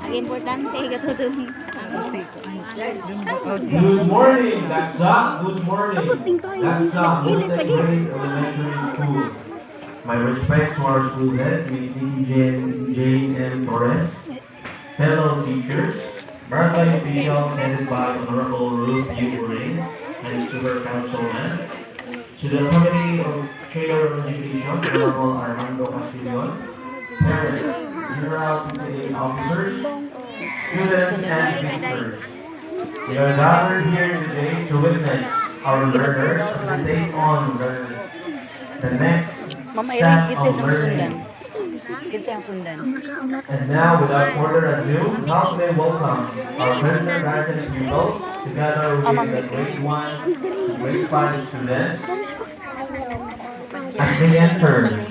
Ang importante, katutong. Good morning, Laksa. Good morning. Laksa Mountain Grade Elementary School. My respect to our school head, Ms. Jane M. Torres. Fellow teachers, barangay officials headed by Honorable Ruth U. Uring and Super Councilman. To the Committee of Chair of Education, Honorable Armando Castillon. Parents, General PTA officers, students, and visitors. We are gathered here today to witness our learners as they take on the next set of learning. And now, without further ado, how may welcome our kindergarten pupils together with the grade 1 to grade 5 students as they enter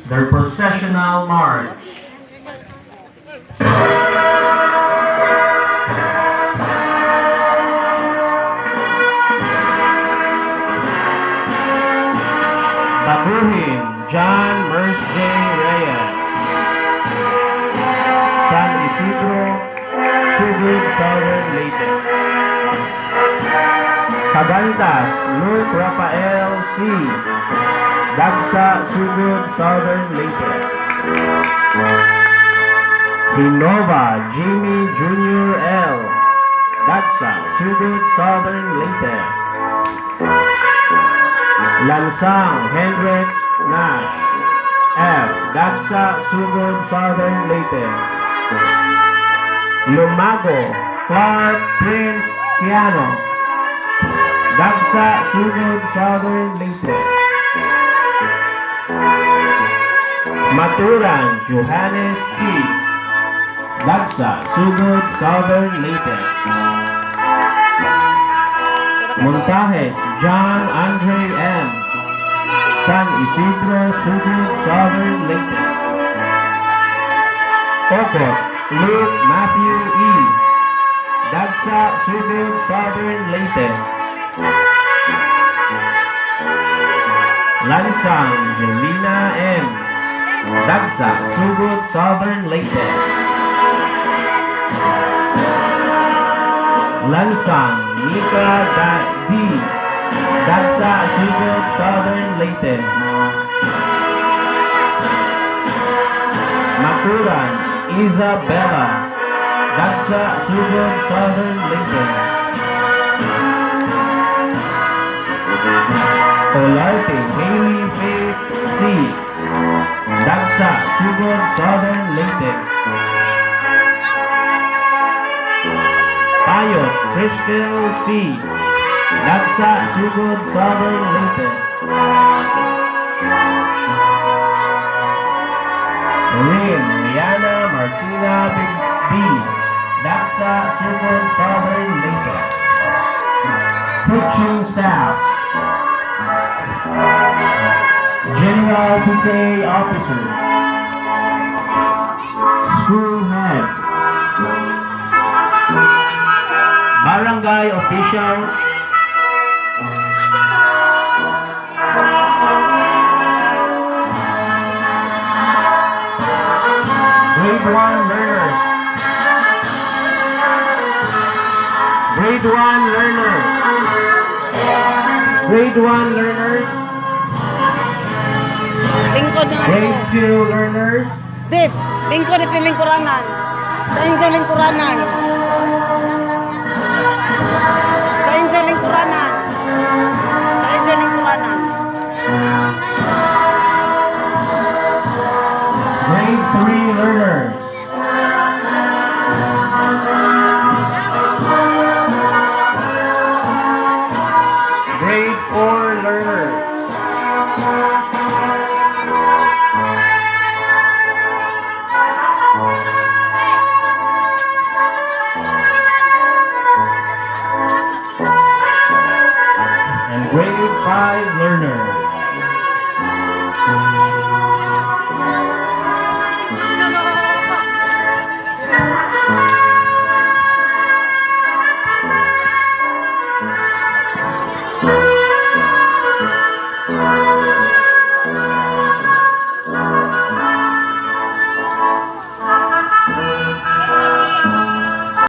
their processional march. Baguhin, John Merce J. Reyes. San Isidro, Sugod, Southern Leyte. Cabantas, Luke Rafael C. Dagsa, Sugod, Southern Leyte. Hinova, Jimmy Jr. L. Dagsa, Sugod, Southern Leyte. Lansang, Hendricks Nash F. Dagsa, Sugod, Southern Leyte. Lumago, Clark Prince Kiano. Dagsa, Sugod, Southern Leyte. Maturan, Johannes T. Dagsa, Sugod, Southern Leyte. Montajes, John Andre M. San Isidro, Sugod, Southern Leyte. Ocot, Luke Matthew E. Dagsa, Sugod, Southern Leyte. Lansang, Jelena M. Dagsa, Sugod, Southern Leyte. Lansang, Mika D. Dagsa, Sugod, Southern Leyte. Makuran, Isabella. Dagsa, Sugod, Southern Leyte. Olarte, Haley Faith C. Dagsa, Sugod, Southern Leyte. Payot, Crystal C. Dagsa, Sugod, Southern Leyte. Rin, Rihanna Martina B. Dagsa, Sugod, Southern Leyte. Teaching staff. General PTA officer. School head. Barangay officials. Grade 1 learners. Grade 1 learners. Grade 1 learners. Lingkod na Grade 2 learners. Dip, lingkod na sa lingkuranan. Sa inyong lingkuranan.